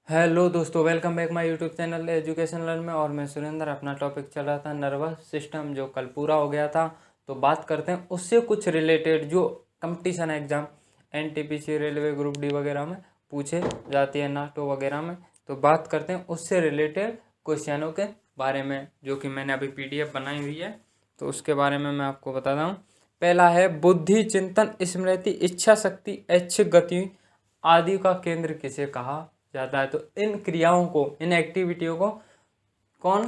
Hello दोस्तों, welcome back my YouTube channel education learn में। और मैं सुरेंद्र। अपना टॉपिक चल रहा था नर्वस सिस्टम, जो कल पूरा हो गया था। तो बात करते हैं उससे कुछ रिलेटेड जो competition exam NTPC, railway, group D वगैरह में पूछे जाती है, नाटो वगैरह में। तो बात करते हैं उससे रिलेटेड क्वेश्चनों के बारे में, जो कि मैंने अभी PDF बनाई हुई है। तो उसके बारे में मैं आपको बताता हूँ। पहला है बुद्धि, चिंतन, स्मृति, इच्छा शक्ति, ऐच्छिक गति आदि का केंद्र किसे कहा जाता है। तो इन क्रियाओं को, इन एक्टिविटियों को कौन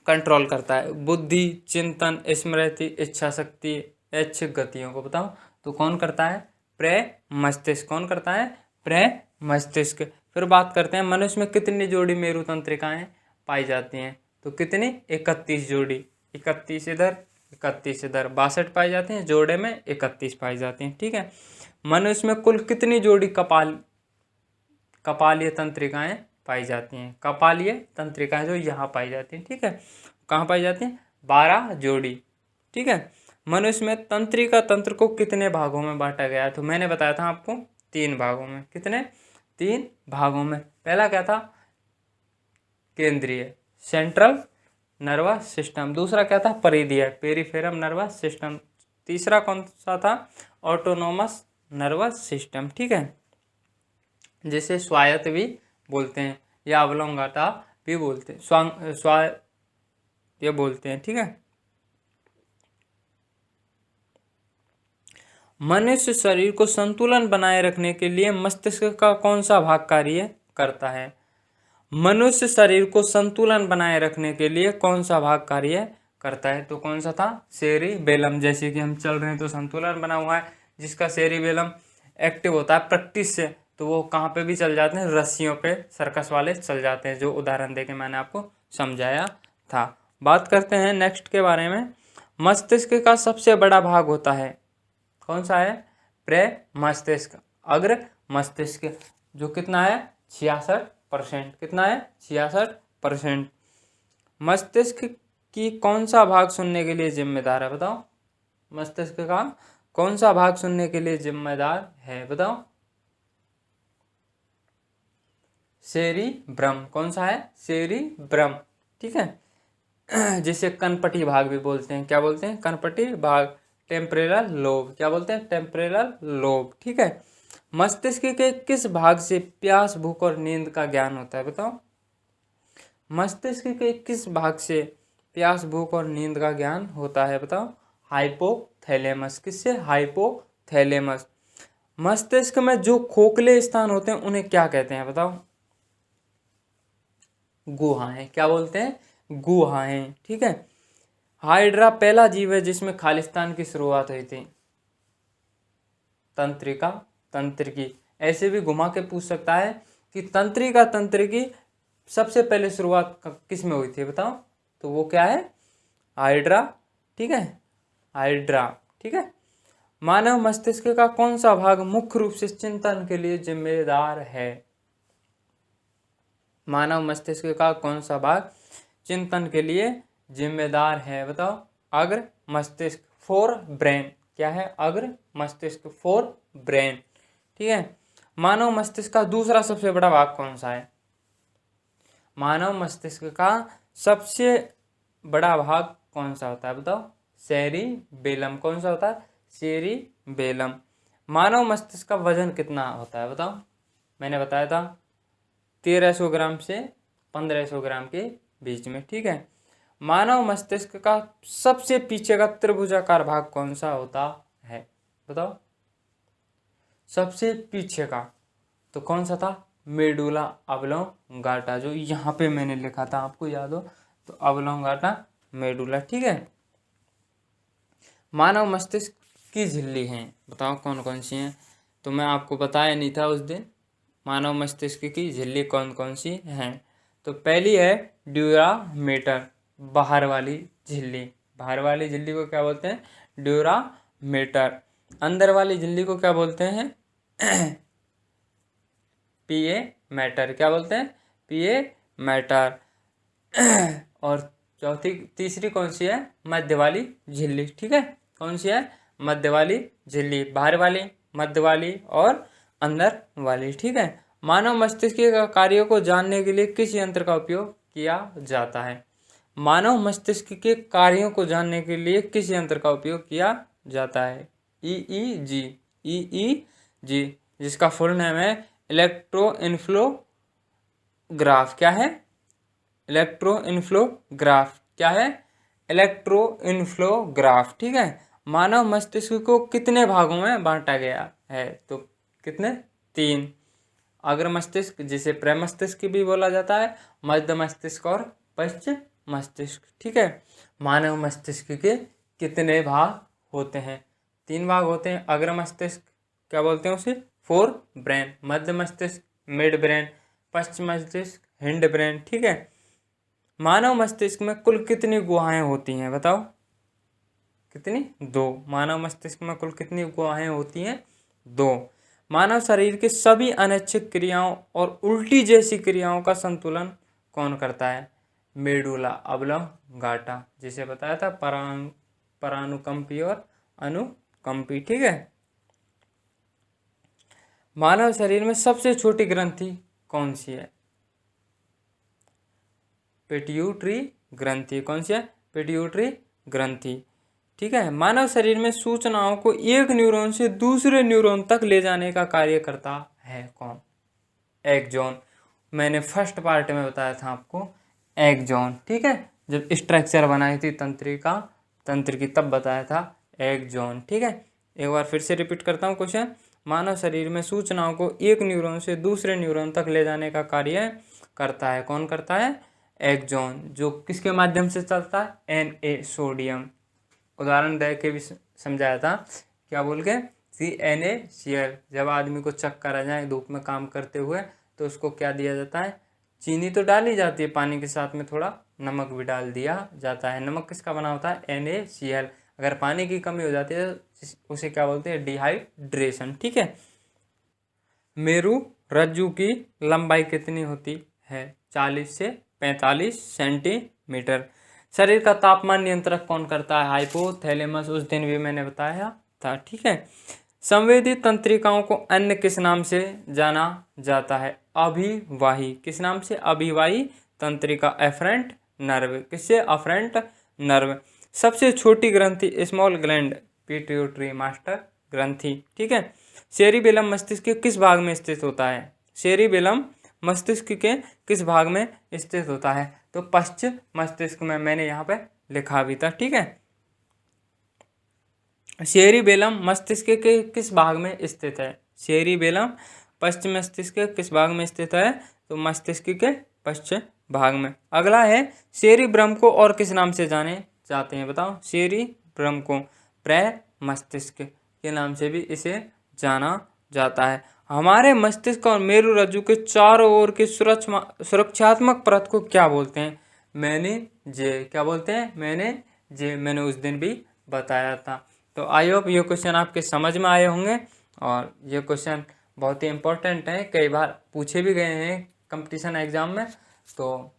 कंट्रोल करता है? बुद्धि, चिंतन, स्मृति, इच्छा शक्ति, ऐच्छिक गतियों को बताओ। तो कौन करता है? प्रे मस्तिष्क। कौन करता है? प्रे मस्तिष्क। फिर बात करते हैं मनुष्य में कितनी जोड़ी मेरु तंत्रिकाएं पाई जाती हैं। तो कितनी? 31 जोड़ी। 31 इधर, 31 इधर, 62 पाई जाती हैं। जोड़े में 31 पाई जाती हैं। ठीक है। मनुष्य में कुल कितनी जोड़ी कपालीय तंत्रिकाएं पाई जाती हैं? कपालीय तंत्रिकाएं जो यहाँ पाई जाती हैं। ठीक है। कहाँ पाई जाती हैं? 12 जोड़ी। ठीक है। मनुष्य में तंत्रिका तंत्र को कितने भागों में बांटा गया है? तो मैंने बताया था आपको 3 भागों में। कितने? 3 भागों में। पहला क्या था? केंद्रीय, सेंट्रल नर्वस सिस्टम। दूसरा क्या था? परिधीय, पेरिफेरल नर्वस सिस्टम। तीसरा कौन सा था? Autonomous nervous system. ठीक है, जिसे स्वायत्त भी बोलते हैं या अवलोंगाता भी बोलते हैं, ये बोलते हैं। ठीक है। मनुष्य शरीर को संतुलन बनाए रखने के लिए मस्तिष्क का कौन सा भाग कार्य करता है? मनुष्य शरीर को संतुलन बनाए रखने के लिए कौन सा भाग कार्य करता है? तो कौन सा था? सेरिबेलम। जैसे कि हम चल रहे हैं तो संतुलन बना हुआ है, जिसका सेरिबेलम एक्टिव होता है प्रैक्टिस से, तो वो कहाँ पे भी चल जाते हैं? रस्सियों पे सर्कस वाले चल जाते हैं, जो उदाहरण देके मैंने आपको समझाया था। बात करते हैं नेक्स्ट के बारे में। मस्तिष्क का सबसे बड़ा भाग होता है, कौन सा है? प्रे मस्तिष्क, अग्र मस्तिष्क, जो कितना है? 66%। कितना है? 66%। मस्तिष्क की कौन सा भाग सुनने के लिए जिम्मेदार है? बताओ। मस्तिष्क का कौन सा भाग सुनने के लिए जिम्मेदार है? बताओ। सेरिब्रम। कौन सा है? सेरिब्रम। ठीक है। जिसे कनपटी भाग भी बोलते हैं। क्या बोलते हैं? कनपटी भाग। टेम्परेरल लोब। क्या बोलते हैं? टेम्परेरल लोब। ठीक है। मस्तिष्क के किस भाग से प्यास, भूख और नींद का ज्ञान होता है? बताओ। मस्तिष्क के किस भाग से प्यास, भूख और नींद का ज्ञान होता है? बताओ। हाइपोथैलेमस। किससे? हाइपोथैलेमस। मस्तिष्क में जो खोखले स्थान होते हैं उन्हें क्या कहते हैं? बताओ। गुहाएं। क्या बोलते हैं? गुहाएं। ठीक है। हाइड्रा पहला जीव है जिसमें खालिस्तान की शुरुआत हुई थी। तंत्रिका तंत्रिकी। ऐसे भी घुमा के पूछ सकता है कि तंत्रिका तंत्रिकी सबसे पहले शुरुआत किस में हुई थी? बताओ। तो वो क्या है? हाइड्रा। ठीक है, हाइड्रा। ठीक है। मानव मस्तिष्क का कौन सा भाग मुख्य रूप से चिंतन के लिए जिम्मेदार है? मानव मस्तिष्क का कौन सा भाग चिंतन के लिए जिम्मेदार है? बताओ। अग्र मस्तिष्क, फॉर ब्रेन। क्या है? अग्र मस्तिष्क, फॉर ब्रेन। ठीक है। मानव मस्तिष्क का दूसरा सबसे बड़ा भाग कौन सा है? मानव मस्तिष्क का सबसे बड़ा भाग कौन सा होता है? बताओ। सेरिबेलम। कौन सा होता है? सेरिबेलम। मानव मस्तिष्क का वजन कितना होता है? बताओ। मैंने बताया था 1300 ग्राम से 1500 ग्राम के बीच में। ठीक है। मानव मस्तिष्क का सबसे पीछे का त्रिभुजाकार भाग कौन सा होता है? बताओ। सबसे पीछे का तो कौन सा था? मेडुला ऑब्लोंगाटा, जो यहाँ पे मैंने लिखा था, आपको याद हो तो ऑब्लोंगाटा, मेडुला। ठीक है। मानव मस्तिष्क की झिल्ली हैं, बताओ कौन कौन सी हैं? तो मैं आपको बताया नहीं था उस दिन। मानव मस्तिष्क की झिल्ली कौन कौन सी हैं? तो पहली है ड्यूरामेटर, बाहर वाली झिल्ली। बाहर वाली झिल्ली को क्या बोलते हैं? ड्यूरामेटर। अंदर वाली झिल्ली को क्या बोलते हैं? पीए मैटर। क्या बोलते हैं? पीए मैटर। और तीसरी कौन सी है? मध्य वाली झिल्ली। ठीक है। कौन सी है? मध्य वाली झिल्ली। बाहर वाली, मध्य वाली और अंदर वाली। ठीक है। मानव मस्तिष्क के कार्यों को जानने के लिए किस यंत्र का उपयोग किया जाता है? मानव मस्तिष्क के कार्यों को जानने के लिए किस यंत्र का उपयोग किया जाता है? ईईजी। ईईजी जिसका फुल नेम है इलेक्ट्रोइन्फ्लोग्राफ। क्या है? इलेक्ट्रोइन्फ्लोग्राफ। क्या है? इलेक्ट्रोइन्फ्लोग्राफ। ठीक है। मानव मस्तिष्क को कितने भागों में बांटा गया है? तो कितने? 3। अग्र मस्तिष्क जिसे प्रमस्तिष्क भी बोला जाता है, मध्य मस्तिष्क और पश्च मस्तिष्क। ठीक है। मानव मस्तिष्क के कितने भाग होते हैं? 3 भाग होते हैं। अग्र मस्तिष्क क्या बोलते हैं उसे? Fore brain. मध्य मस्तिष्क मिड ब्रेन। पश्चिम मस्तिष्क हिंड ब्रेन। ठीक है। मानव मस्तिष्क में कुल कितनी गुहाएं होती हैं? बताओ कितनी? 2। मानव मस्तिष्क में कुल कितनी गुहाएं होती हैं? 2। मानव शरीर के सभी अनैच्छिक क्रियाओं और उल्टी जैसी क्रियाओं का संतुलन कौन करता है? मेडुला ऑब्लोंगाटा, जिसे बताया था परानुकंपी और अनुकंपी। ठीक है। मानव शरीर में सबसे छोटी ग्रंथि कौन सी है? पिट्यूटरी ग्रंथि। कौन सी है? पिट्यूटरी ग्रंथि। ठीक है। मानव शरीर में सूचनाओं को एक न्यूरॉन से दूसरे न्यूरॉन तक ले जाने का कार्य करता है कौन? एक्सॉन। मैंने फर्स्ट पार्ट में बताया था आपको एक्सॉन। ठीक है। जब स्ट्रक्चर बनाई थी तंत्र की तब बताया था एक्सॉन। ठीक है। एक बार फिर से रिपीट करता हूँ क्वेश्चन। मानव शरीर में सूचनाओं को एक न्यूरॉन से दूसरे न्यूरॉन तक ले जाने का कार्य करता है कौन? करता है एक्सॉन। जो किसके माध्यम से चलता है? Na sodium. उदाहरण दे के भी समझाया था। क्या बोल के? CnACl। जब आदमी को चक्कर आ जाए धूप में काम करते हुए तो उसको क्या दिया जाता है? चीनी तो डाली जाती है, पानी के साथ में थोड़ा नमक भी डाल दिया जाता है। नमक किसका बना होता है? NaCl। अगर पानी की कमी हो जाती है तो उसे क्या बोलते हैं? डिहाइड्रेशन। ठीक है। मेरु रज्जु की लंबाई कितनी होती है? 40 से 45 सेंटीमीटर। शरीर का तापमान नियंत्रक कौन करता है? हाइपोथैलेमस। उस दिन भी मैंने बताया था। ठीक है। संवेदी तंत्रिकाओं को अन्य किस नाम से जाना जाता है? अभिवाही। किस नाम से? अभिवाही तंत्रिका। Efferent nerve. किससे? Afferent nerve. सबसे छोटी ग्रंथि स्मॉल ग्लैंड पिट्यूटरी मास्टर ग्रंथि। ठीक है। सेरिबेलम मस्तिष्क के किस भाग में स्थित होता है? सेरिबेलम मस्तिष्क के किस भाग में स्थित होता है? तो पश्चिम मस्तिष्क में। मैंने यहाँ पे लिखा भी था। ठीक है। सेरिबेलम मस्तिष्क के किस भाग में स्थित है? सेरिबेलम पश्चिम मस्तिष्क के किस भाग में स्थित है? तो मस्तिष्क के पश्चिम भाग में। अगला है सेरिब्रम को और किस नाम से जाने जाते हैं? बताओ। सेरिब्रम को प्रमस्तिष्क के नाम से भी इसे जाना जाता है। हमारे मस्तिष्क और मेरुरज्जु के चारों ओर के सुरक्षात्मक परत को क्या बोलते हैं? मेनिन्जे। क्या बोलते हैं? मेनिन्जे। मैंने उस दिन भी बताया था। तो आई होप ये क्वेश्चन आपके समझ में आए होंगे और ये क्वेश्चन बहुत ही इम्पोर्टेंट है, कई बार पूछे भी गए हैं कंपटीशन एग्जाम में। तो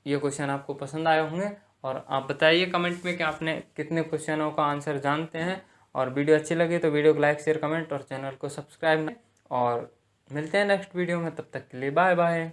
ये क्वेश्चन आपको पसंद आए होंगे और आप बताइए कमेंट में कि आपने कितने क्वेश्चनों का आंसर जानते हैं। और वीडियो अच्छी लगी तो वीडियो को लाइक शेयर कमेंट और चैनल को सब्सक्राइब। और मिलते हैं नेक्स्ट वीडियो में, तब तक के लिए बाय बाय।